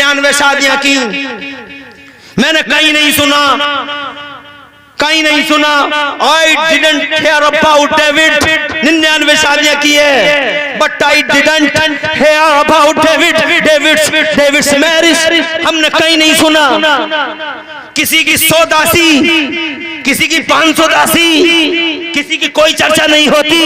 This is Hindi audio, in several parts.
99 शादियां की। मैंने कहीं नहीं सुना, कहीं नहीं सुना। I didn't care about David, 99 शादियां की है, but I didn't care about David's marriage. हमने कहीं नहीं सुना। किसी की 100 दासी, किसी की 500 दासी, किसी की कोई चर्चा नहीं होती।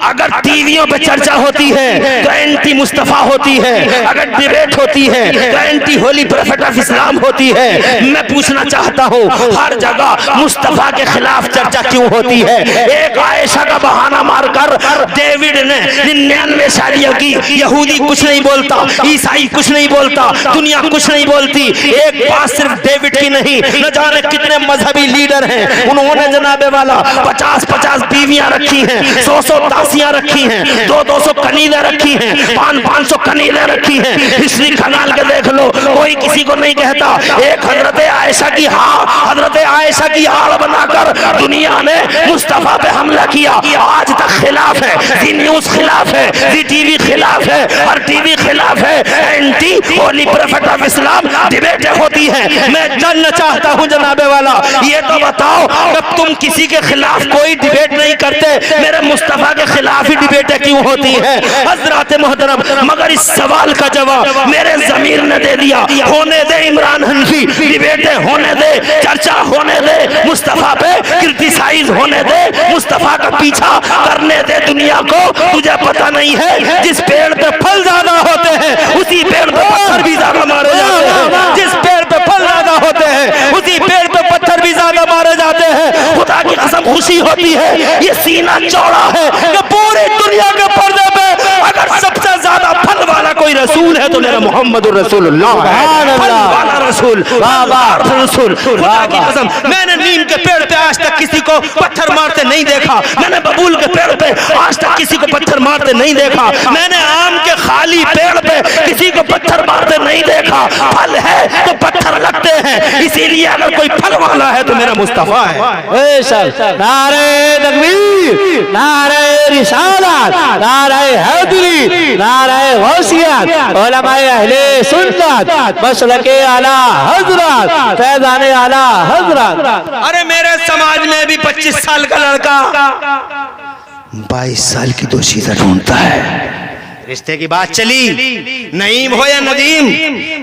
अगर टीवियों पे चर्चा होती है तो एंटी मुस्तफा होती है, अगर डिबेट होती है तो anti holy prophet of Islam होती है। मैं पूछना चाहता हूँ, हर जगह मुस्तफा के खिलाफ चर्चा क्यों होती है? एक आयशा का बहाना मारकर डेविड ने 99 शादियों की। यहूदी कुछ नहीं बोलता, ईसाई कुछ नहीं बोलता, दुनिया कुछ नहीं बोलती। एक बात सिर्फ डेविड की नहीं, न जाने कितने मजहबी लीडर हैं, उन्होंने जनाबे वाला 50-50 बीवियां रखी हैं, 100-100 दासियां रखी हैं, 200-200 कनीज़ें रखी हैं, 500-500 कनीज़ें रखी हैं। हिस्ट्री खंगाल के देख लो, कोई किसी को नहीं कहता। एक हजरत आयशा की हार बनाकर दुनिया ने मुस्तफा पे हमला किया। आज तक खिलाफ है, जी न्यूज खिलाफ है, जी टीवी खिलाफ है, हर टीवी खिलाफ है। Anti holy prophet of Islam डिबेटें होती है। मैं जानना चाहता हूं जनाबे वाला, ये तो बताओ जब तुम किसी के खिलाफ कोई डिबेट नहीं करते, मेरे मुस्तफा के खिलाफ ही डिबेटें क्यों होती है? हजरत मोहतरम, मगर इस सवाल का जवाब मेरे ज़मीर ने दे दिया। होने दे इमरान हनफी, डिबेटें होने दे, चर्चा होने दे, मुस्तफा पे क्रिटिसाइज होने दे, मुस्तफा का पीछा करने दे दुनिया को। तुझे पता नहीं है, जिस पेड़ पे फल ज्यादा होते हैं उसी पेड़ पे पत्थर भी ज्यादा मारे जाते हैं। जिस पेड़ पे फल ज्यादा होते हैं उसी पेड़ पे पत्थर भी ज्यादा मारे जाते हैं। खुदा की कसम खुशी होती है, ये सीना चौड़ा है कि पूरी दुनिया के पर्दे पे अगर सबसे ज्यादा फल वाला कोई रसूल है तो मेरा मोहम्मद रसूलुल्लाह है। फल वाला रसूल, रसूल। खुदा की कसम, मैंने नीम के पेड़ पे आज तक किसी को पत्थर मारते नहीं देखा। मैंने बबूल के पेड़ पे आज तक किसी को पत्थर मारते नहीं देखा। मैंने आम के खाली पेड़ पे किसी को पत्थर मारते नहीं देखा। फल है तो पत्थर लगते हैं, इसीलिए अगर कोई फल वाला है तो मेरा मुस्तफा है। नारे तकबीर, नारे रिसालत, नारे हैदरी, नारे गौसियत, उलमाए अहले सुन्नत, मसलके आला हजरत, फैज़ाने आला हजरत। अरे मेरे समाज में भी 25 साल का लड़का 22 साल की दोशीदा ढूंढता है। रिश्ते की बात चली, नईम हो या नदीम,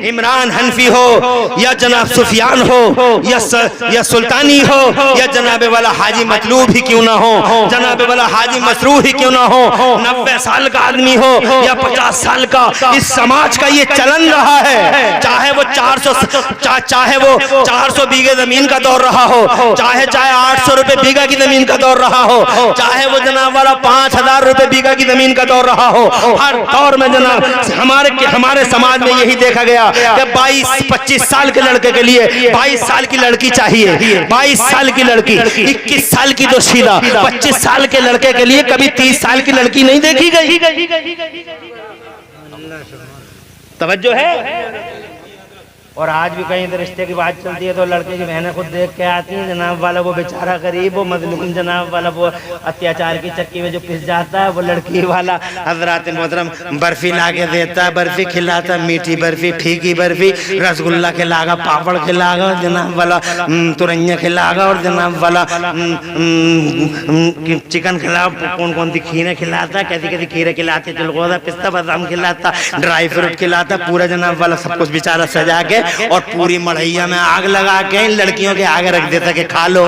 इमरान हनफी हो या जनाब सुफियान हो या सुल्तानी हो या जनाबे वाला हाजी मतलूब ही क्यों ना हो, जनाबे वाला हाजी मसरूह ही क्यों ना हो, 90 साल का आदमी हो या 50 साल का, इस समाज का ये चलन रहा है। चाहे वो 400 बीघे जमीन का दौर रहा हो, चाहे 800 रुपए बीघा की जमीन का दौर रहा हो, चाहे वो जनाब वाला 5000 रुपए बीघा की जमीन का दौर रहा हो, हर दौर में जनाब हमारे समाज में यही देखा गया कि 22-25 साल के लड़के के लिए 22 साल की लड़की चाहिए, 22 साल की लड़की, 21 साल की दोशीदा, 25 साल के लड़के के लिए कभी 30 साल की लड़की नहीं देखी गई। तवज्जो है। और आज भी कहीं रिश्ते की बात चलती है तो लड़के की बहनें खुद देख के आती हैं, जनाब वाला वो बेचारा गरीब, वो मजलूम, जनाब वाला वो अत्याचार की चक्की में जो पिस जाता है, वो लड़की वाला हजरात मोहतरम बर्फी ला के देता है, बर्फी खिलाता, मीठी बर्फी, फीकी बर्फी, रसगुल्ला खिलागा, पापड़ खिलागा, जनाब वाला तुरैया खिलागा, और जनाब वाला चिकन खिला, कौन सी खीरें खिलाता, कैसी खीरें खिलाते, तिलगोजा, पिस्ता बादाम खिलाता, ड्राई फ्रूट खिलाता, पूरा जनाब वाला सब कुछ बेचारा सजा के और पूरी मढ़ैया में आग लगा के इन लड़कियों के आगे रख देता कि खा लो।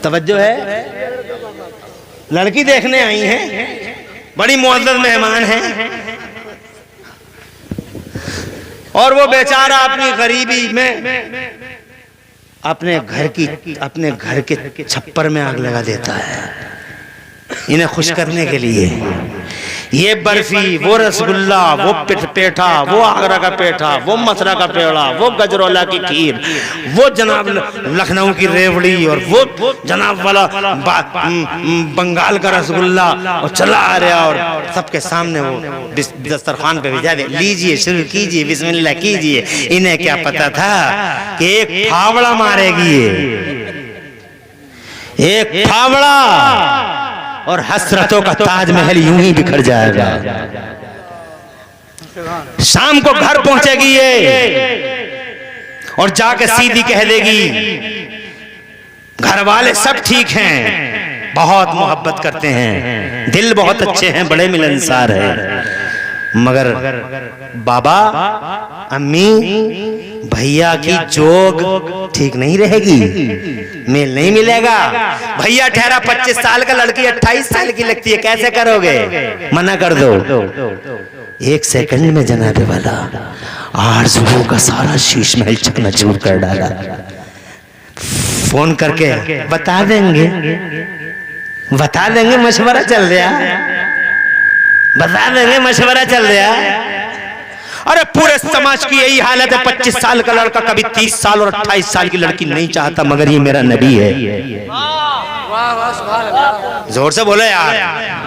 तवज्जो है। लड़की देखने आई हैं, बड़ी मुअज़्ज़ज़ मेहमान हैं, और वो बेचारा अपनी गरीबी में अपने घर के छप्पर में आग लगा देता है इन्हें खुश करने के लिए। ये बर्फी, वो रसगुल्ला, वो पेठा, वो आगरा का पेठा, वो मथुरा का पेड़ा, वो गजरौला की खीर, वो जनाब लखनऊ की रेवड़ी, और वो जनाब वाला बंगाल का रसगुल्ला, और चला आ रहा और सबके सामने वो दस्तरखान पे भेजा दे, लीजिए, शुरू कीजिए, बिस्मिल्लाह कीजिए। इन्हें क्या पता था कि एक फावड़ा मारेगी, एक फावड़ा, और हसरतों का ताजमहल यूं ही बिखर जाएगा। शाम को घर पहुंचेगी ये और जाके सीधी कह देगी घर वाले सब ठीक हैं, बहुत मोहब्बत करते हैं, दिल बहुत अच्छे हैं, बड़े मिलनसार हैं, मगर बाबा अम्मी भैया की जोग ठीक नहीं रहेगी, मेल नहीं मिलेगा। भैया ठहरा 25 साल का, लड़की 28 साल की लगती है, कैसे करोगे? मना कर दो। 1 सेकंड में जनाबे वाला आरज़ुओं का सारा शीश महल चकनाचूर कर डाला। फोन करके बता देंगे मशवरा चल रहा, बता देंगे मशवरा चल रहा। अरे पूरे समाज की यही हालत है। 25 साल का लड़का कभी 30 साल और 28 साल की लड़की नहीं चाहता, मगर ये मेरा नबी है। जोर से बोलो यार।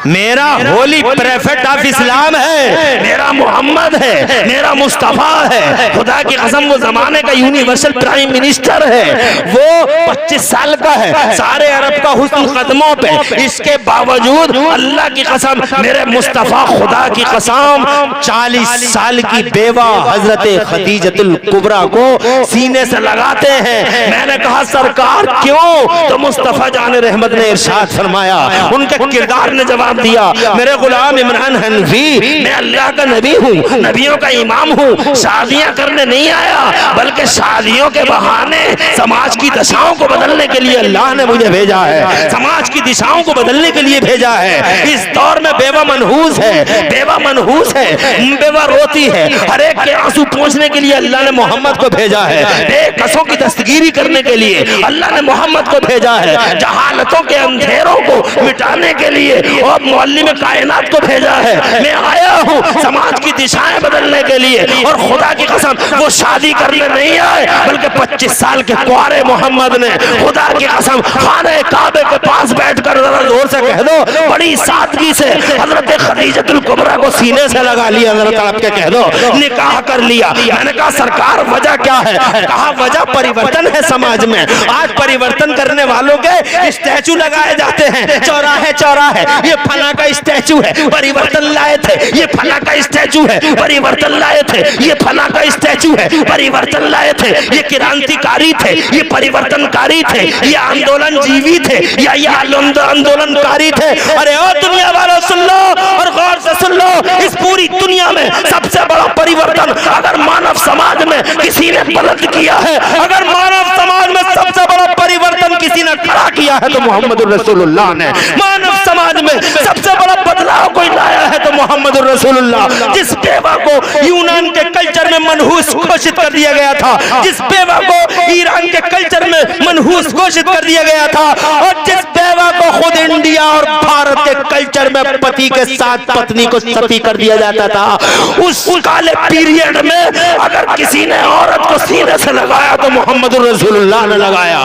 मेरा होली प्रेफेक्ट ऑफ इस्लाम है, मेरा मोहम्मद है, मेरा मुस्तफा है। खुदा की कसम वो जमाने का यूनिवर्सल प्राइम मिनिस्टर है, वो 25 साल का है, सारे अरब का हुस्न कदमों पे। इसके बावजूद अल्लाह की कसम, मेरे मुस्तफा खुदा की कसम 40 साल की बेवा हजरत खदीजतुल कुबरा को सीने से लगाते हैं। मैंने कहा सरकार क्यों? तो मुस्तफा जान रहमत ने इरशाद फरमाया, उनके किरदार ने जवाब दिया, मेरे गुलाम इमरान हनफी, मैं अल्लाह का नबी हूँ, नबियों का इमाम हूँ, शादियां करने नहीं आया, बल्कि शादियों के बहाने समाज की दशाओं को बदलने के लिए अल्लाह ने मुझे भेजा है, समाज की दिशाओं को बदलने के लिए भेजा है। इस दौर में बेवा मनहूस है, बेवा मनहूस है, बेवा रोती है, हर एक के आंसू पोंछने के लिए अल्लाह ने मोहम्मद को भेजा है, बेकसों की दस्तगीरी करने के लिए अल्लाह ने मोहम्मद को भेजा है, जहालतों के अंधेरों को मिटाने के लिए और मुअल्लिम कायनात को भेजा है। मैं आया हूँ समाज की दिशाएं बदलने के लिए। और खुदा की कसम वो शादी करने नहीं आए, बल्कि 25 साल के कुंवारे मोहम्मद ने खुदा की कसम खाने काबे के पास बैठकर जरा जोर से कह दो, बड़ी सादगी से हजरत खदीजतुल कुबरा को सीने से लगा लिया, जरा तड़प के कह दो निकाह कर लिया। मैंने कहा सरकार वजह क्या है? कहा वजह परिवर्तन है समाज में। आज परिवर्तन करने वालों के स्टैचू लगाए जाते हैं, चौराहे चौराहे, ये फला का स्टैचू है, परिवर्तन लाए थे, ये फला का स्टैचू है, परिवर्तन लाए थे, ये फला का स्टैचू है, परिवर्तन लाए थे, ये क्रांतिकारी थे, ये परिवर्तनकारी थे, ये आंदोलन जीवी थे, या ये आंदोलनकारी थे। अरे ओ दुनिया वालों सुन लो और गौर से सुन लो, इस पूरी दुनिया में सबसे बड़ा परिवर्तन अगर मानव समाज में किसी ने बुलंद किया है, अगर मानव समाज में सबसे बड़ा परिवर्तन किसी ने खड़ा किया है तो मोहम्मद रसूलुल्लाह ने। मानव समाज में सबसे बड़ा बदलाव कोई लाया है तो मोहम्मद रसूलुल्लाह। जिस बेवा को यूनान के कल्चर में मनहूस घोषित कर दिया गया था, जिस बेवा को ईरान के कल्चर में मनहूस घोषित कर दिया गया था, और जिस बेवा को खुद इंडिया और भारत के कल्चर में पति के साथ पत्नी को सती कर दिया जाता था, उस काले पीरियड में अगर किसी ने औरत को सीने से लगाया तो मोहम्मद रसूलुल्लाह ने लगाया।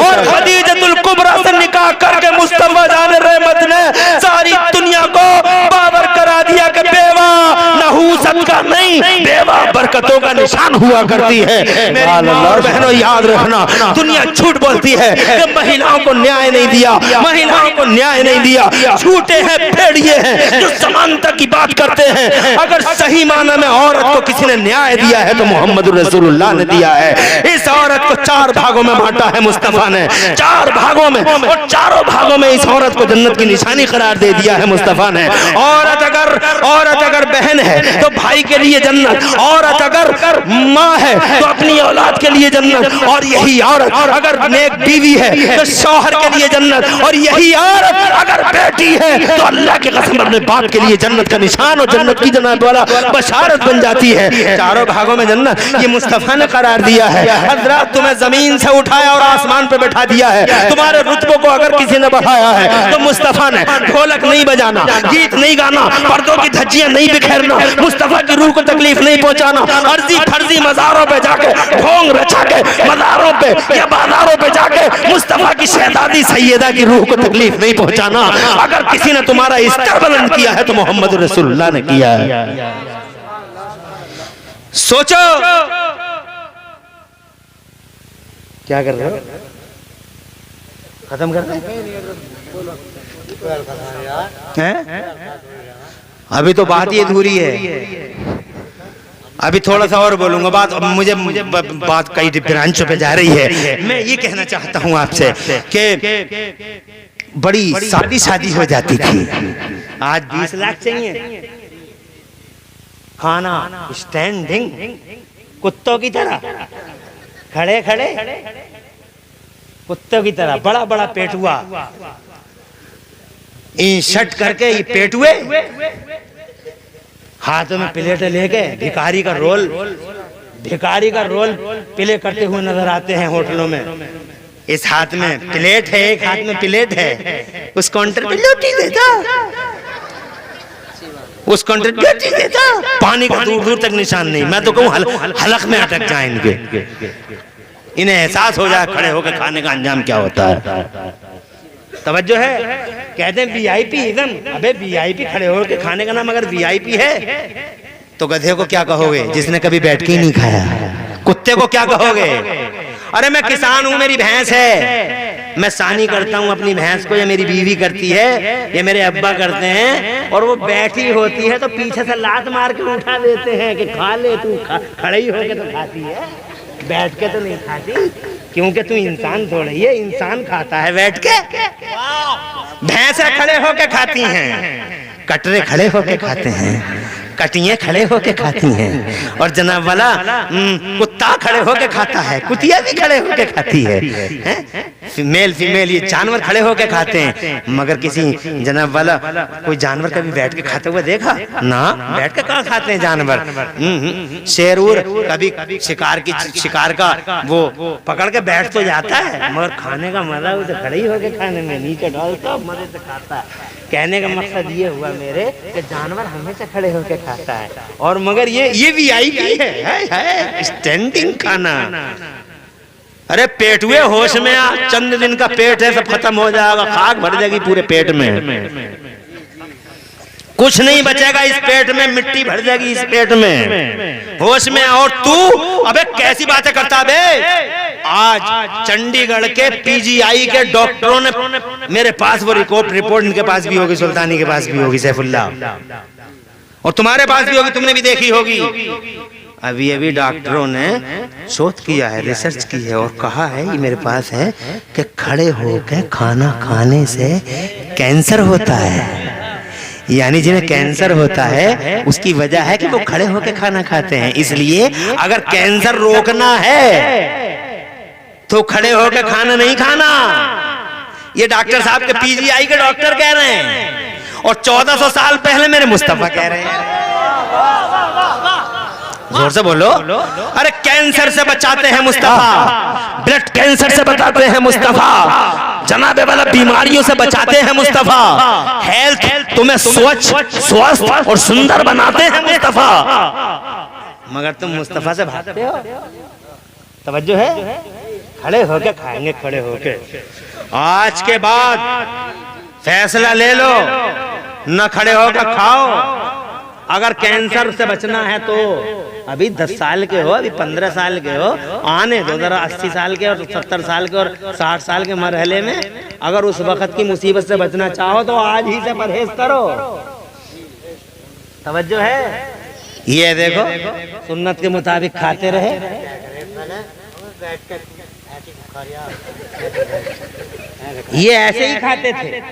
और खदीजतुल कुबरा से निकाह करके मुस्तफा जान रहमत ने सारी दुनिया को बाबर करा दिया कि बेवा नहूसत का नहीं, बेवा बरकतों का निशान हुआ करती है। मेरी मां और बहनों याद रखना, दुनिया झूठ बोलती है कि महिलाओं को न्याय नहीं दिया, महिलाओं को न्याय नहीं दिया। झूठे हैं, भेड़िए हैं जो समानता की बात करते हैं। अगर सही माना में औरत को किसी ने न्याय दिया है तो मोहम्मद रसूलुल्लाह ने दिया है। इस औरत को 4 भागों में बांटा है मुस्तफा ने, 4 भागों में, और चारों भागों में इस औरत को जन्नत की निशानी करार दे दिया है मुस्तफा ने। औरत अगर बहन है तो भाई के लिए जन्नत, औरत अगर माँ है तो अपनी औलाद के लिए जन्नत, और यही औरत अगर नेक बीवी है तो शौहर के लिए जन्नत, और यही औरत अगर बेटी है तो अल्लाह की कसम अपने बाप के लिए जन्नत का निशान और जन्नत की जन्नत वाला बशारत बन जाती है। चारों भागों में जन्नत ये मुस्तफा ने करार दिया है। हज़रात तुम्हें जमीन से उठाया और आसमान पे बैठा दिया है। तुम्हारे रुतबों को अगर किसी ने बढ़ाया है तो मुस्तफा ने। ढोलक नहीं बजाना, गीत नहीं गाना, पर्दों की धज्जियां नहीं बिखेरना, मुस्तफा की रूह को तकलीफ नहीं पहुंचाना, अर्जी फर्जी मज़ारों पे जाके ढोंग रचा के मज़ारों पे या बाजारों पे जाके मुस्तफा की शहजादी सैयदा की रूह को तकलीफ नहीं पहुंचाना। अगर किसी ने तुम्हारा स्तर बुलंद किया है तो मोहम्मद रसूलुल्लाह ने किया है। सोचो क्या कर रहे हो? खत्म कर रहे हैं? अभी तो बात ही अधूरी है, अभी थोड़ा सा और बोलूंगा बात। मुझे बात कई ब्रांचों पे जा रही है। मैं ये कहना चाहता हूं आपसे कि बड़ी शादी हो जाती थी, आज 20 लाख चाहिए। खाना स्टैंडिंग, कुत्तों की तरह खड़े खड़े, कुत्तों की तरह। बड़ा बड़ा पेटुआ शर्ट करके, ये पेटुए हाथों में प्लेट लेके भिखारी का रोल प्ले करते हुए नजर आते हैं होटलों में। इस हाथ में प्लेट है, एक हाथ में प्लेट है, उस काउंटर पे रोटी देता, उस काउंटर पे रोटी देता। पानी का दूर दूर तक निशान नहीं। मैं तो कहूँ हलक में अटक जाए इनके, इन्हें एहसास हो जाए खड़े होकर खाने का अंजाम क्या होता है। तवज्जो है, कहते हैं वीआईपी एकदम। अबे वीआईपी खड़े होकर खाने का नाम अगर वीआईपी है तो गधे को क्या कहोगे जिसने कभी बैठ के ही नहीं खाया? कुत्ते को क्या कहोगे? अरे मैं किसान हूं, मेरी भैंस है, मैं सानी करता हूं अपनी भैंस को, या मेरी बीवी करती है, या मेरे अब्बा करते हैं, और वो बैठी होती है तो पीछे से लात मार के उठा देते हैं कि खा ले तू। खड़े ही होके तो खाती है, बैठ के तो नहीं खाती, क्योंकि तू इंसान थोड़ी है। इंसान खाता है बैठ के, भैंसें खड़े होके खाती हैं, कटरे खड़े होके खाते हैं, कटियां खड़े होके खाती हैं, और जनाब वाला कुत्ता खड़े होके खाता है, कुतिया भी खड़े होके खाती है। मेल फीमेल ये जानवर खड़े होके खाते हैं, मगर किसी जनाब वाला कोई जानवर कभी बैठ के खाते हुए देखा ना? बैठ के कहाँ खाते हैं जानवर? शेरूर कभी शिकार का वो पकड़ के बैठ तो जाता है, मगर खाने का मजा उसे खड़े ही होके खाने में, नीचे डालता मजे से खाता है। कहने का मकसद ये हुआ मेरे कि जानवर हमेशा खड़े होके खाता है, और मगर ये वीआईपी है स्टैंडिंग खाना। अरे पेटुए होश में आ, चंद दिन का पेट है, सब खत्म हो जाएगा, खाक भर जाएगी पूरे पेट में, कुछ नहीं बचेगा इस पेट में, मिट्टी भर जाएगी इस पेट में। होश में। और तू अबे कैसी बातें करता बे? आज चंडीगढ़ के पीजीआई के डॉक्टरों ने मेरे पास वो रिपोर्ट इनके पास भी होगी, सुल्तानी के पास भी होगी, सैफुल्लाह, और तुम्हारे पास भी होगी, तुमने भी देखी होगी। अभी डॉक्टरों ने शोध किया है, रिसर्च की है, और कहा है, ये मेरे पास है, कि खड़े होकर खाना खाने से कैंसर होता है। यानी जिन्हें कैंसर होता है उसकी वजह है कि वो खड़े होकर खाना खाते हैं। इसलिए अगर कैंसर रोकना है तो खड़े होकर खाना नहीं खाना। ये डॉक्टर साहब के पीजीआई के डॉक्टर कह रहे हैं, और 1400 साल पहले मेरे मुस्तफा कह रहे हैं। जोर से बोलो। अरे कैंसर से बचाते हैं मुस्तफा, ब्लड कैंसर से बचाते हैं मुस्तफा, जनाबे वाला बीमारियों से बचाते हैं मुस्तफा, हेल्थ तुम्हें स्वच्छ स्वस्थ और सुंदर बनाते हैं मुस्तफा, मगर तुम मुस्तफा से भागते हो। तवज्जो है, खड़े होके खाएंगे, खड़े होके। आज के बाद फैसला ले लो, न खड़े होकर खाओ। अगर कैंसर से बचना है तो अभी 10 साल के हो, अभी 15 साल के हो, आने दो जरा 80 साल के और 70 साल के और 60 साल के मरहले में। अगर उस वक्त की मुसीबत से बचना चाहो तो आज ही से परहेज करो। तवज्जो है, ये देखो सुन्नत के मुताबिक खाते रहे। ये ऐसे ही खाते थे,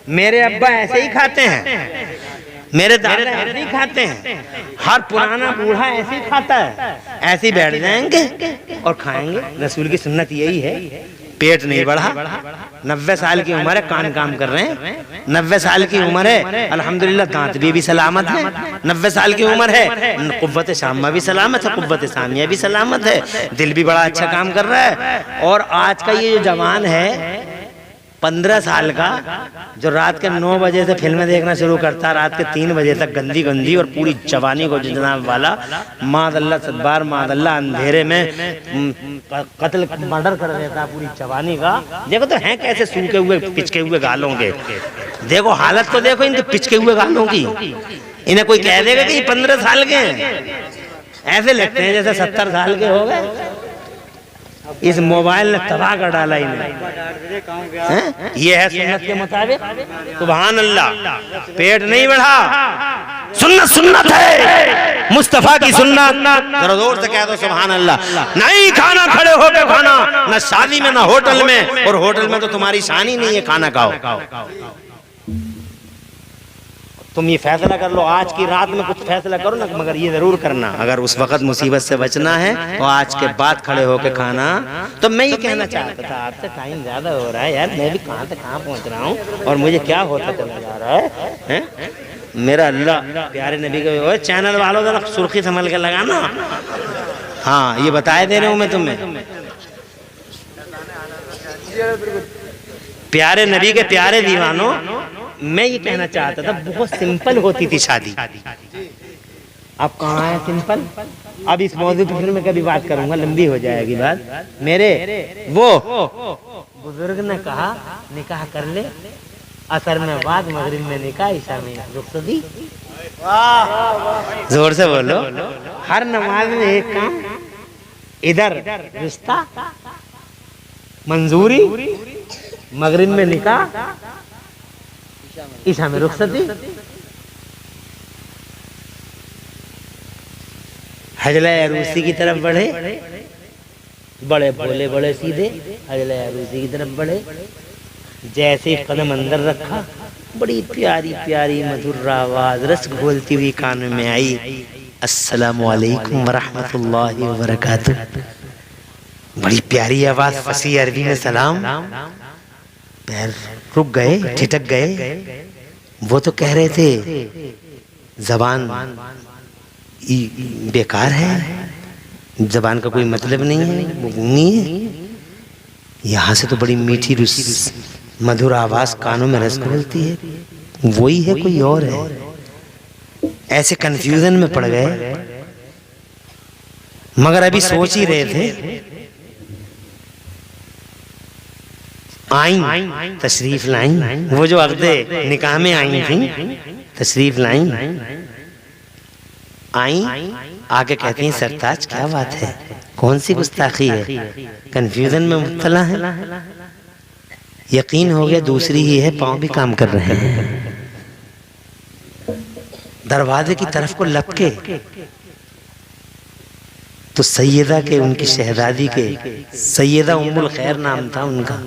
मेरे अब्बा ऐसे ही खाते हैं, मेरे दादा ऐसे ही खाते हैं, हर पुराना बूढ़ा ऐसे ही खाता है। ऐसे ही बैठ जाएंगे और खाएंगे। रसूल की सुन्नत यही है। पेट नहीं बढ़ा, 90 साल की उम्र है, कान काम कर रहे हैं, 90 साल की उम्र है, अल्हम्दुलिल्लाह दांत भी सलामत है, 90 साल की उम्र है, कुव्वत शामा भी सलामत है, कुव्वत सानिया भी सलामत है, दिल भी बड़ा अच्छा काम कर रहा है। और आज का ये जो जवान है 15 साल का, जो रात के 9 बजे से फिल्में देखना शुरू करता है, रात के 3 बजे तक गंदी गंदी, और पूरी जवानी को जनाब वाला मादल्ला सदबार मादल्ला अंधेरे में कत्ल मर्डर कर देता पूरी जवानी का। देखो तो हैं कैसे सूखे हुए पिचके हुए गालों के, देखो हालत तो देखो इनके पिचके हुए गालों की। इन्हें कोई कह देगा कि 15 साल के हैं, ऐसे लगते हैं जैसे 70 साल के हो गए। इस मोबाइल ने तबाह कर डाला इन्हें। ये है सुन्नत के मुताबिक। सुभान अल्लाह। पेट नहीं बढ़ा, सुन्नत सुन्नत है, मुस्तफा की सुन्नत। जरा जोर से कह दो सुभान अल्लाह। नहीं खाना खड़े होकर खाना, ना शादी में ना होटल में, और होटल में तो तुम्हारी शान ही नहीं है खाना खाओ। तुम ये फैसला कर लो, आज की रात में कुछ फैसला करो ना, मगर ये जरूर करना, अगर उस वक्त मुसीबत से बचना है तो आज के बाद खड़े होकर खाना। तो मैं ये कहना चाहता था, आपसे टाइम ज्यादा हो रहा है यार, मैं भी कहाँ से कहाँ पहुँच रहा हूँ और मुझे क्या होता चला जा रहा है? मेरा अल्लाह प्यारे नबी के चैनल वालों जरा सुर्खी संभल के लगाना। हाँ, ये बताए दे रहा हूँ मैं तुम्हें। प्यारे नबी के प्यारे दीवानों, मैं ये कहना चाहता था, बहुत सिंपल होती थी शादी। अब कहाँ है सिंपल? अब इस मौजूद पर फिर मैं कभी बात करूंगा, लंबी हो जाएगी बात। मेरे वो बुजुर्ग ने कहा निकाह कर ले, असर में बाद, मगरिब में निकाह, ईशा में रुखसती। जोर से बोलो। हर नमाज में एक काम, इधर रिश्ता, मंजूरी, मगरिब में निकाह, ईशा में रुखसती। हजला अरूसी की तरफ बढ़े, बड़े भोले बड़े सीधे हजला अरूसी की तरफ बढ़े। जैसे कदम अंदर रखा, बड़ी प्यारी प्यारी मधुर आवाज रस घोलती हुई कान में आई, अस्सलामु अलैकुम वरहमतुल्लाहि वबरकातुह। बड़ी प्यारी आवाज, फसी अरबी में सलाम। पैर रुक गए, ठिठक गए। वो तो कह रहे थे जबान बेकार है, जबान का कोई मतलब नहीं है, वो गूंगी है। यहाँ से तो बड़ी मीठी मधुर आवाज कानों में रस घोलती है, वही है कोई और है। ऐसे कंफ्यूजन में पड़ गए, मगर अभी सोच ही रहे थे। आई तशरीफ लाई, वो जो अगदे निकाह में आई थी, तशरीफ लाई। आई आके कहती हैं, सरताज क्या बात है, कौन सी गुस्ताखी है, कंफ्यूजन में मुब्तला है? यकीन हो गया दूसरी ही है, पांव भी काम कर रहे हैं। दरवाजे की तरफ को लपके तो सैयदा के, उनकी शहजादी के, सैयदा उम्मुल खैर नाम था उनका,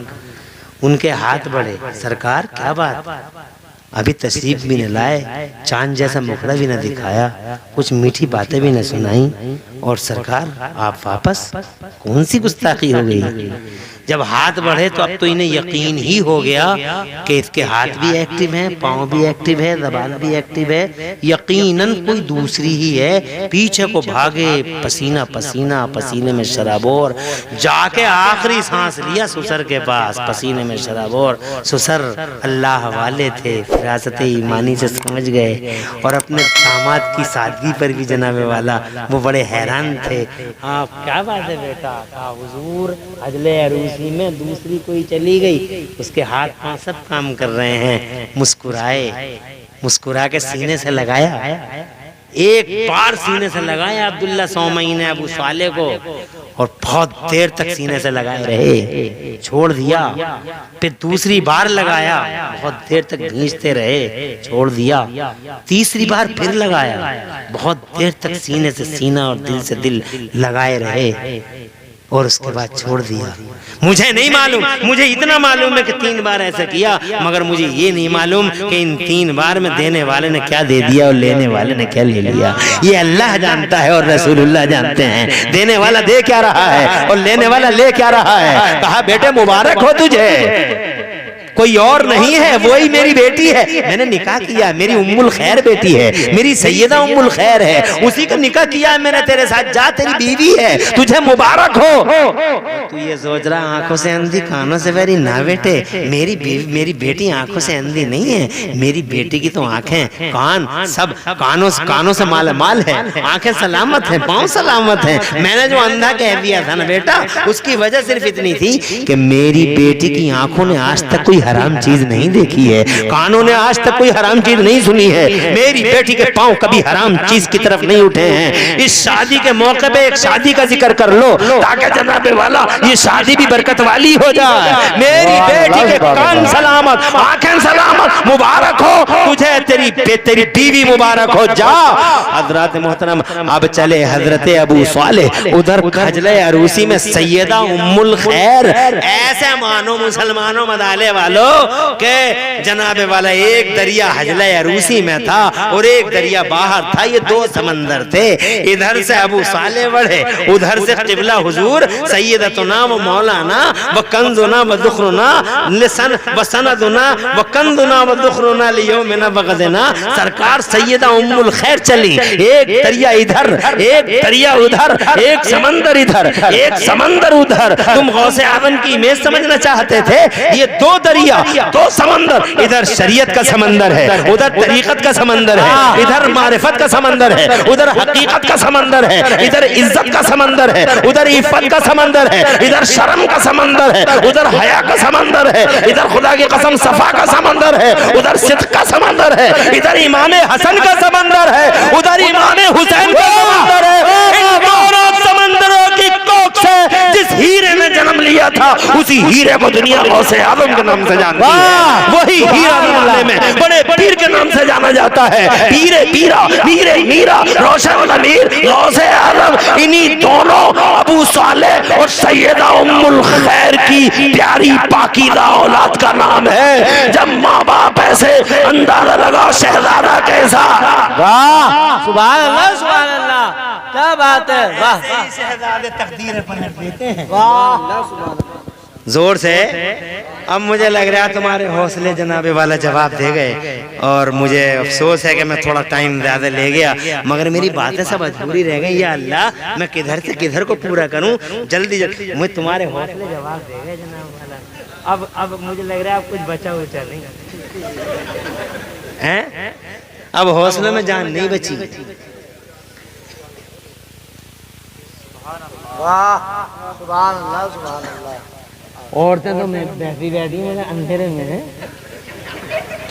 उनके हाथ बढ़े। सरकार क्या बात, अभी तशरीफ भी न लाए, चांद जैसा मुखड़ा भी न दिखाया, कुछ मीठी बातें भी न सुनाई, और सरकार आप वापस, कौन सी गुस्ताखी हो गई? जब हाथ बढ़े तो अब तो इन्हें यकीन ही हो गया कि इसके हाथ भी एक्टिव हैं, पाँव भी एक्टिव है, ज़बान भी एक्टिव है, यकीनन कोई दूसरी ही है। पीछे को भागे, पसीना पसीना, पसीने में शराबोर, जाके आखिरी सांस लिया ससुर के पास, पसीने में शराबोर। ससुर अल्लाह वाले थे, फिरासत ईमानी से समझ गए, और अपने दामाद की सादगी पर भी जनाबे वाला वो बड़े हैरान थे। आप क्या बात है बेटा, हुजूर अजले अरूसी में दूसरी कोई चली गई, उसके हाथ पांव सब काम कर रहे हैं। मुस्कुराए, मुस्कुरा के सीने से लगाया, एक बार सीने से लगाया अब्दुल्ला सौमई ने अबू साले को, और बहुत देर तक सीने से लगाए रहे, छोड़ दिया। फिर दूसरी बार लगाया, बहुत देर तक खींचते रहे, छोड़ दिया। तीसरी बार फिर लगाया, बहुत देर तक सीने से सीना और दिल से दिल लगाए रहे, और उसके बाद छोड़ दिया। मुझे नहीं मालूम, मुझे इतना मालूम है कि 3 बार ऐसा किया, मगर मुझे ये नहीं मालूम कि इन 3 बार में देने वाले ने क्या दे दिया और लेने वाले ने क्या ले लिया। ये अल्लाह जानता है और रसूलुल्लाह जानते हैं, देने वाला दे क्या रहा है और लेने वाला ले क्या रहा है। कहा बेटे मुबारक हो तुझे, कोई और नहीं है, वही मेरी बेटी है, मैंने निकाह किया, मेरी उम्मुल खैर बेटी है, मेरी सैयदा उम्मुल खैर है, उसी का निकाह किया मैंने तेरे साथ, जा तेरी बीवी है, तुझे मुबारक हो। तू ये सोच रहा आंखों से अंधी कानों से बहरी, ना बेटे, मेरी बेटी आंखों से अंधी नहीं है, मेरी बेटी की तो आंखें कान सब कानों से मालामाल है, आंखें सलामत हैं, पाँव सलामत हैं। मैंने जो अंधा कह दिया था ना बेटा, उसकी वजह सिर्फ इतनी थी कि मेरी बेटी की आंखों ने आज तक कोई हराम चीज नहीं देखी है, कानों ने आज तक कोई हराम चीज नहीं सुनी है, मेरी बेटी के पांव कभी हराम चीज की तरफ नहीं उठे हैं। इस शादी के मौके पे एक शादी का जिक्र कर लो ताकि जनाबे वाला ये शादी भी बरकत वाली हो जाए। मेरी बेटी के कान सलामत, आंखें सलामत, मुबारक हो तुझे, तेरी बीवी मुबारक हो। जा हजरत मोहतरम, अब चले हजरत अबू सालेह उधर खजले अरूसी में सैयदा उम्मुल खैर। ऐसे मानो मुसलमानों मदाले वालों के जनाबे वाला एक दरिया हजले अरूसी में था और एक दरिया बाहर था, ये दो समंदर थे। इधर से अबू सालेह बढ़े, उधर से क़िबला हुजूर सैयदतुना व मौलाना व कंजुना व दुखरुना लिसन व सनदुना व कंजुना व दुखरुना लियौमिना व गदना, सरकार सैयदा उम्मुल खैर चली। एक दरिया इधर, एक दरिया उधर, एक समंदर इधर, एक समंदर उधर। तुम गौसे आज़म की इमेज समझना चाहते थे, ये दो दरिया, दो समंदर, इधर शरीयत का समंदर है, उधर तरीक़त का समंदर है, इधर मारिफत का समंदर है, उधर हकीकत का समंदर है, इधर इज्जत का समंदर है, उधर इफ़्फ़त का समंदर है, इधर शर्म का समंदर है, उधर हया का समंदर है, इधर खुदा की कसम सफा का समंदर है, उधर सिद्क़ का समंदर है, इधर इमाम हसन का समंदर है, उधर इमाम हुसैन का समंदर है। इन दोनों समंदरों की कोख से जिस हीरे ने जन्म लिया था, उसी हीरे को दुनिया गौसे आज़म के नाम से जानती है। वही हीरा ज़माने में बड़े पीर के नाम से जाना जाता है। पीरे पीरा, मीरे मीरा, रोशन अमीर, गौसे आज़म, इन्हीं दोनों अबू सालेह और सैयदा उम्मुल खैर की प्यारी पाकीज़ा औलाद का नाम है। जब माँ बाप ऐसे, अंदाजा लगा शहजादा कैसा। वाह, सुभान अल्लाह, सुभान अल्लाह, क्या बात है। वाह, शहजादे तकदीरें पलट देते हैं। वाह, जोर से। अब मुझे लग रहा है तुम्हारे हौसले जनाबे वाला जवाब दे गए और मुझे अफसोस है कि मैं थोड़ा टाइम ज्यादा ले गया, मगर मेरी बातें सब अधूरी रह गई। या अल्लाह, मैं किधर से किधर को पूरा करूं, जल्दी जल्दी। मुझे तुम्हारे हौसले जवाब दे गए जनाब वाला। अब मुझे लग रहा है अब कुछ बचा उचा नहीं है, अब हौसले में जान नहीं बची। वाह, सुभान अल्लाह, सुभान अल्लाह। औरतें तो वैसी बैठी हैं, अंधेरे में है,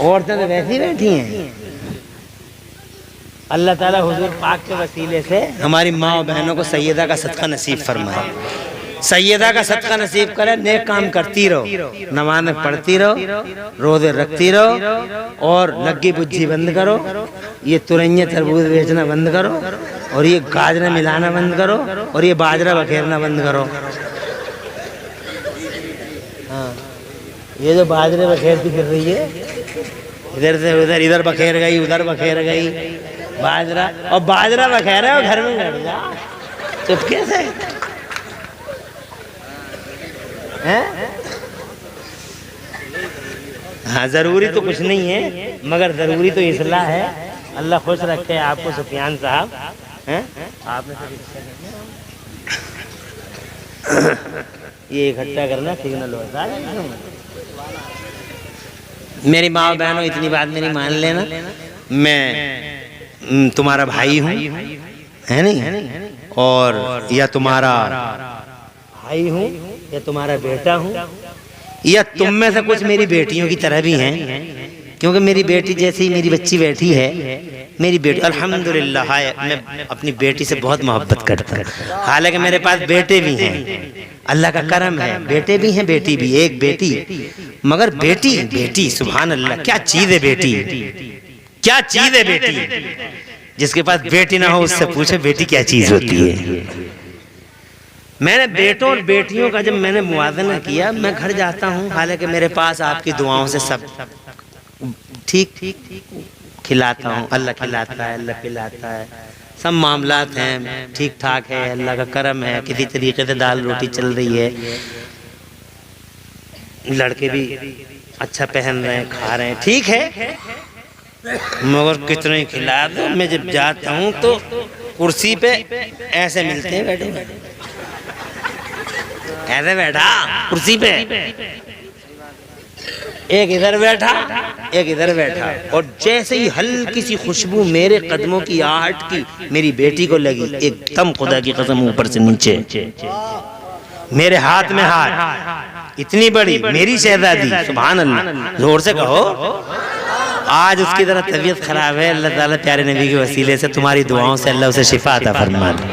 औरतें तो वैसी बैठी हैं। अल्लाह ताला हुजूर पाक के वसीले से हमारी माँ और बहनों को सैयदा का सदका नसीब फरमाए, सैयदा का सदका नसीब करे। नेक काम करती रहो, नमाज़ें पढ़ती रहो, रोज़े रखती रहो और लग्गी बुज्जी बंद करो, ये तुरैया तरबूज बेचना बंद करो और ये गाजरा मिलाना बंद करो और ये बाजरा बखेरना बंद करो। हाँ, ये जो बाजरे बखेरती फिर रही है, इधर से उधर, इधर बखेर गई, उधर बखेर गई बाजरा, और बाजरा बखेरा और घर में बैठ जा चुपके से हैं। हाँ, जरूरी तो कुछ नहीं है, मगर जरूरी तो इस्लाह है। अल्लाह खुश रखे आपको सुफियान साहब हैं। आपने ये इकट्ठा करना सिग्नल होता है। मेरी माँ बहनों, इतनी बात मेरी मान लेना, मैं तुम्हारा भाई हूँ, है नहीं, और या तुम्हारा भाई हूँ या तुम्हारा बेटा हूँ, या तुम में से कुछ मेरी बेटियों की तरह भी हैं, क्योंकि मेरी बेटी जैसी मेरी बच्ची बैठी है। मेरी बेटी अल्हम्दुलिल्लाह, मैं अपनी बेटी से बहुत मोहब्बत करता हूँ। हालांकि मेरे पास बेटे भी हैं, अल्लाह का करम है, बेटे भी हैं, बेटी भी, एक बेटी, मगर बेटी बेटी सुभान अल्लाह, क्या चीज़ है बेटी, क्या चीज़ है बेटी। जिसके पास बेटी ना हो उससे पूछे बेटी क्या चीज़ होती है। मैंने बेटों और बेटियों का जब मैंने मुआवजा किया, मैं घर जाता हूँ, हालांकि मेरे पास आपकी दुआओं से सब ठीक खिलाता हूँ, अल्लाह खिलाता है, अल्लाह पिलाता है, सब मामलात हैं ठीक ठाक है, अल्लाह का करम है, किसी तरीके से दाल रोटी चल रही है, लड़के भी अच्छा पहन रहे हैं, खा रहे हैं, ठीक है, मगर कितने खिला दो। मैं जब जाता हूँ तो कुर्सी पे ऐसे मिलते हैं, बैठे ऐसे बैठा कुर्सी पे, एक इधर बैठा एक इधर बैठा, और जैसे ही हल्की सी खुशबू मेरे कदमों की आहट की मेरी बेटी को लगी, एकदम खुदा की कसम ऊपर से नीचे मेरे हाथ में हाथ, इतनी बड़ी मेरी शहजादी, सुभान अल्लाह, जोर से कहो। आज उसकी तरह तबीयत खराब है, अल्लाह ताला प्यारे नबी के वसीले से तुम्हारी दुआओं से अल्लाह उसे शिफा अता फरमा दे।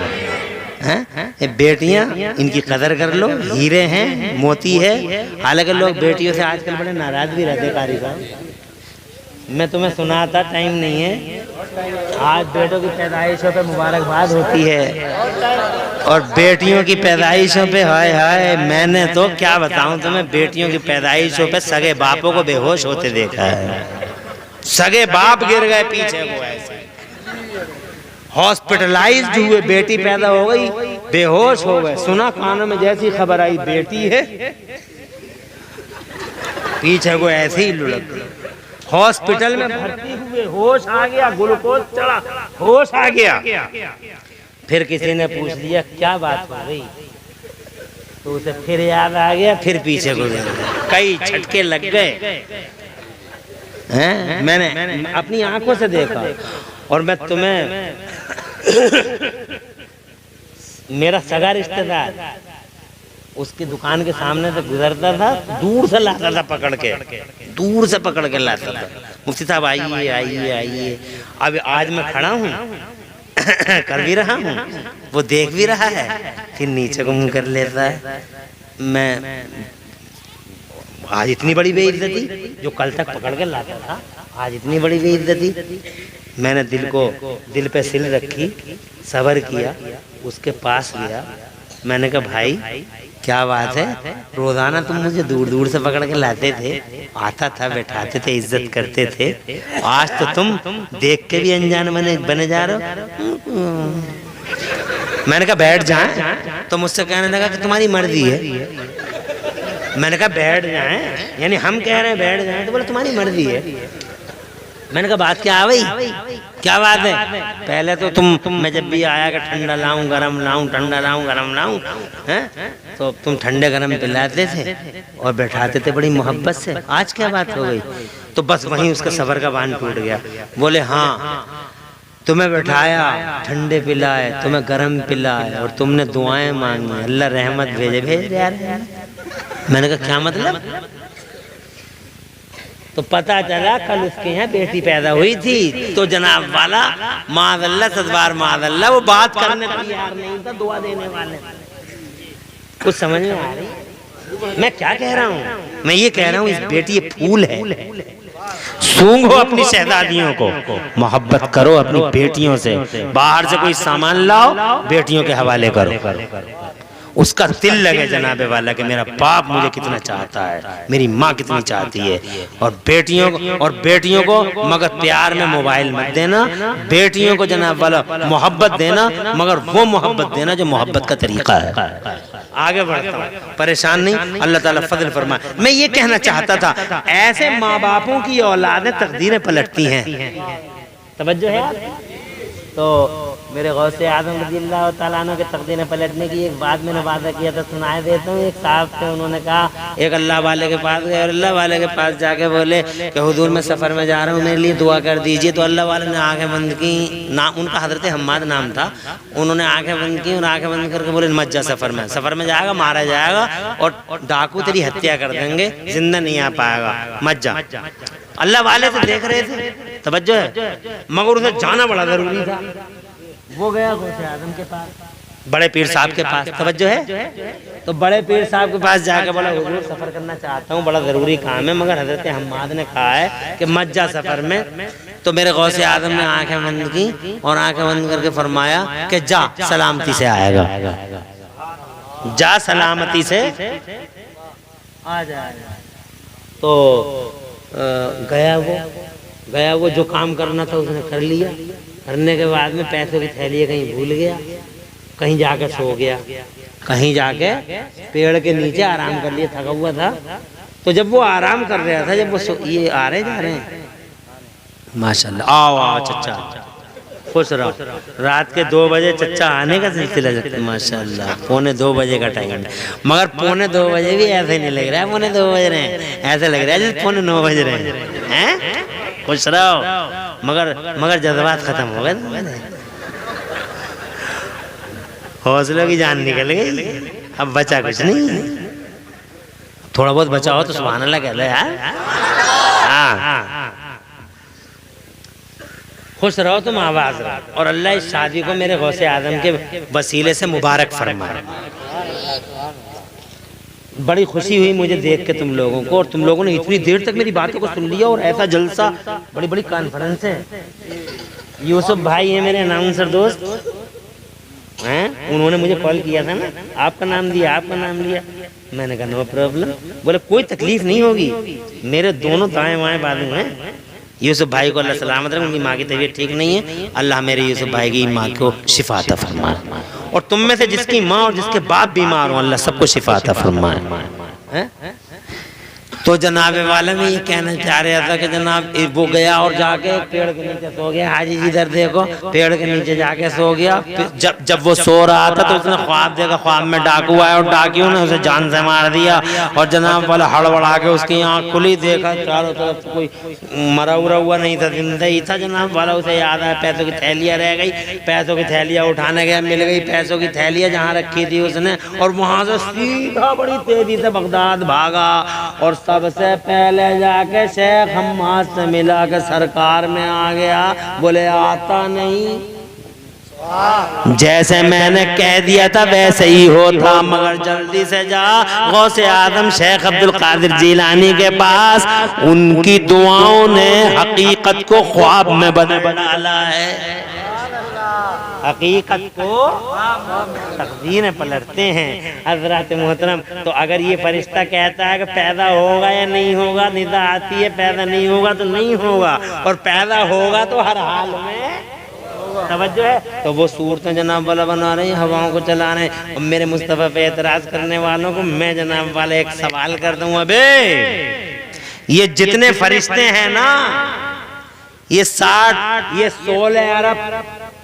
ये बेटियां, इनकी कदर कर लो, हीरे हैं, मोती है। हालांकि लोग बेटियों से आजकल बड़े नाराज भी रहते कारी साहब। मैं तुम्हें सुनाता, टाइम नहीं है। आज बेटों की पैदाइशों पे मुबारकबाद होती है और बेटियों की पैदाइशों पे हाय हाय, मैंने तो क्या बताऊं तुम्हें, बेटियों की पैदाइशों पे सगे बापों को बेहोश होते देखा है। सगे बाप गिर गए पीछे को, ऐसे हॉस्पिटलाइज्ड हुए, बेटी पैदा हो गई, बेहोश हो गए। सुना कानों में जैसी खबर आई बेटी है, पीछे को ऐसे ही लुढ़क गई। हॉस्पिटल में भर्ती हुए, होश आ गया, ग्लूकोज चढ़ा, होश आ गया। फिर किसी ने पूछ लिया क्या बात हो गई, तो उसे फिर याद आ गया, फिर पीछे को कई झटके लग गए हैं। मैंने अपनी आंखों से देखा और मैं तुम्हें मेरा सगा रिश्तेदार उसकी दुकान के सामने से गुजरता था, दूर से लाता था पकड़ के, दूर से पकड़ के लाता था, मुफ्ती साहब आइए आइए आइए। अब आज मैं खड़ा हूँ कर भी रहा हूँ, वो देख भी रहा है, फिर नीचे को मुंह कर लेता है। मैं आज इतनी बड़ी बेइज्जती, जो कल तक पकड़ के लाता था, आज इतनी बड़ी बेइज्जती। मैंने दिल पे सिल रखी, सब्र किया, उसके पास गया। मैंने कहा भाई क्या बात है, रोजाना तुम मुझे दूर दूर से पकड़ के लाते थे, आता था, बैठाते थे, इज्जत करते थे, आज तो तुम देख के भी अनजान बने जा रहे हो। मैंने कहा बैठ जाए, तो मुझसे कहने लगा कि तुम्हारी मर्जी है। मैंने कहा बैठ जाए, यानी हम कह रहे हैं बैठ जाए, तो बोले तुम्हारी मर्जी है। मैंने कहा बात क्या आ गई, क्या बात है? पहले तो तुम मैं जब भी आया कि ठंडा लाऊं गरम लाऊं, ठंडा लाऊं गरम लाऊं, हैं तो तुम ठंडे गरम पिलाते थे और बैठाते थे बड़ी मोहब्बत से। आज क्या बात हो गई? तो बस वहीं उसका सबर का बांध टूट गया। बोले हाँ, तुम्हें बैठाया, ठंडे पिलाए, तुम्हें गरम पिलाए और तुमने दुआएं मांगी, अल्लाह रहमत भेज यार। मैंने कहा क्या मतलब? तो पता चला कल उसके यहाँ बेटी पैदा हुई थी, तो जनाब वाला माज़अल्लाह सदबार माज़अल्लाह, वो बात करने तैयार नहीं था, दुआ देने वाले। कुछ समझ में आ रही मैं क्या कह रहा हूँ? मैं ये कह रहा हूँ इस बेटी ये फूल है, सूंघो अपनी शहजादियों को, मोहब्बत करो अपनी बेटियों से। बाहर से कोई सामान लाओ, बेटियों के हवाले करो, उसका दिल लगे जनाबे वाला कि मेरा बाप मुझे कितना चाहता है, मेरी माँ कितनी चाहती है। और बेटियों को मगर प्यार में मोबाइल मत देना, बेटियों को जनाब वाला मोहब्बत देना, मगर वो मोहब्बत देना जो मोहब्बत का तरीका है। आगे बढ़ता हूँ, परेशान नहीं, अल्लाह ताला फजल फरमाए। मैं ये कहना चाहता था, ऐसे माँ बापों की औलादें तकदीरें पलटती हैं। तवज्जो है? तो मेरे गौसे आज़म रज़ियल्लाहु ताला अन्हु के तकदीरें पलटने की एक बात मैंने वादा किया था, सुनाए देता हूँ। एक साहब थे, उन्होंने कहा, एक अल्लाह वाले के पास गए और अल्लाह वाले के पास जाके बोले कि हुजूर मैं सफ़र में जा रहा हूँ, मेरे लिए दुआ कर दीजिए। तो अल्लाह वाले ने आंखें बंद की, नाम उनका हज़रत हम्माद नाम था, उन्होंने आंखें बंद की और आंखें बंद करके बोले मत जा, सफ़र में जाएगा मारा जाएगा और डाकू तेरी हत्या कर देंगे, जिंदा नहीं आ पाएगा, मत जा। अल्लाह वाले से देख रहे थे, तवज्जो है, मगर उसे जाना बड़ा जरूरी था। वो गया गौसे आज़म के पास, बड़े पीर साहब के पास, तवज्जो है। तो बड़े पीर साहब के पास जाकर बोला हुजूर सफर करना चाहता हूँ, बड़ा जरूरी काम है, मगर हजरत हम्माद ने कहा है कि मत जा सफर में। तो मेरे गौसे आज़म ने आंखें बंद की और आंखें बंद करके फरमाया कि जा सलामती से आएगा, जा सलामती से आ जाएगा। तो गया वो जो काम करना था उसने कर लिया। करने के बाद में पैसों की थैली कहीं भूल गया, कहीं जाकर सो गया, कहीं जाके पेड़ के नीचे आराम कर लिया, थका हुआ था। तो जब वो आराम कर रहा था, जब वो ये आ रहे जा रहे हैं, माशाल्लाह, आओ चचा, खुश रहो। रात के 2 बजे चचा आने का सिलसिला माशाल्लाह, 1:45 बजे का टाइम है, मगर 1:45 बजे भी ऐसे नहीं लग रहा है 1:45 बज रहे हैं, ऐसे लग रहा है जैसे 9:45 बज रहे हैं। खुश रहो, मगर जज्बात खत्म हो गए, हौसलों की जान निकल गई, अब बचा कुछ नहीं, थोड़ा बहुत बचाओ तो सुभान अल्लाह कह लो यार। हाँ, खुश रहो तुम, आवाज रहो, और अल्लाह इस शादी को मेरे गौसे आदम के वसीले से मुबारक फरमाए। बड़ी खुशी हुई मुझे देख के तुम लोगों को, और तुम लोगों ने इतनी देर तक मेरी बातों को सुन लिया, और ऐसा जलसा, बड़ी बड़ी कॉन्फ्रेंस है। यूसुफ भाई है मेरे अनाउंसर दोस्त हैं, उन्होंने मुझे कॉल किया था ना, आपका नाम दिया, आपका नाम लिया, मैंने कहा नो प्रॉब्लम, बोले कोई तकलीफ नहीं होगी, मेरे दोनों दाएं बाएं बाजू हैं। यूसुफ भाई को अल्लाह सलामत रखे, उनकी माँ की तबीयत ठीक नहीं है, अल्लाह मेरे यूसुफ भाई की माँ को शिफा अता फरमाए, और तुम में से जिसकी माँ और जिसके बाप बीमार हो अल्लाह सबको शिफा अता फरमाए। तो जनाब वाला में ये कहना चाह रहा था कि जनाब वो गया और जाके पेड़ के नीचे सो गया। हाजी जी इधर देखो, पेड़ के नीचे जाके सो गया। जब वो सो रहा था तो उसने ख्वाब देखा, ख्वाब में डाकू आया और डाकियों ने उसे जान से मार दिया, और जनाब वाला हड़बड़ा के उसकी आँख खुली, देखा चारों तरफ कोई मरा उरा हुआ नहीं था, जिंदा ही था जनाब वाला। उसे याद आया पैसों की थैलियाँ रह गई, पैसों की थैलियाँ उठाने गया, मिल गई पैसों की थैलियाँ जहाँ रखी थी उसने, और वहाँ से सीधा बड़ी तेजी से बगदाद भागा, और सबसे पहले जाके शेख हम्माद से मिला के सरकार में आ गया। बोले आता नहीं, जैसे मैंने कह दिया था वैसे ही होता, मगर जल्दी से जा गौसे आदम शेख अब्दुल कादिर जिलानी के पास, उनकी दुआओं ने हकीकत को ख्वाब में बदल डाला है। हकीकत को तकदीरें पलटते हैं हजरत मोहतरम। तो अगर ये फरिश्ता कहता है कि पैदा होगा या नहीं होगा, निदा आती है पैदा नहीं होगा तो नहीं होगा, और पैदा होगा तो हर हाल में तवज्जो है। तो वो सूरतें जनाब वाला बना रही हैं, हवाओं को चला रहे हैं। और मेरे मुस्तफ़ा पे एतराज करने वालों को मैं जनाब वाला एक सवाल कर दूं, अबे ये जितने फरिश्ते हैं ना, ये 16 अरब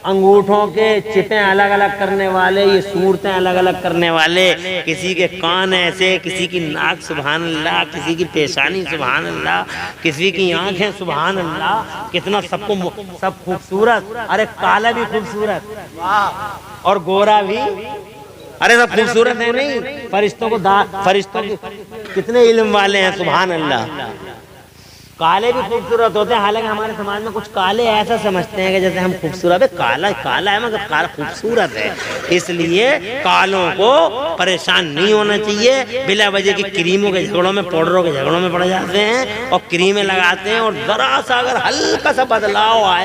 अंगूठों के चिटें अलग अलग करने वाले, ये सूरतें अलग अलग करने वाले, किसी के कान ऐसे, किसी की नाक सुभान अल्लाह, किसी की पेशानी सुभान अल्लाह, किसी की आंखें सुभान अल्लाह, कितना सब खूबसूरत। अरे काला भी खूबसूरत और गोरा भी, अरे सब खूबसूरत है नहीं। फरिश्तों के कितने इल्म वाले हैं सुभान अल्लाह। काले भी खूबसूरत होते हैं, हालांकि हमारे समाज में कुछ काले ऐसा समझते हैं कि जैसे हम खूबसूरत है, काला है मतलब काला खूबसूरत है, इसलिए कालों को परेशान नहीं होना चाहिए। बिला वजह की क्रीमों के झगड़ों में, पाउडरों के झगड़ों में पड़ जाते हैं और क्रीमें लगाते हैं, और जरा सा अगर हल्का सा बदलाव आए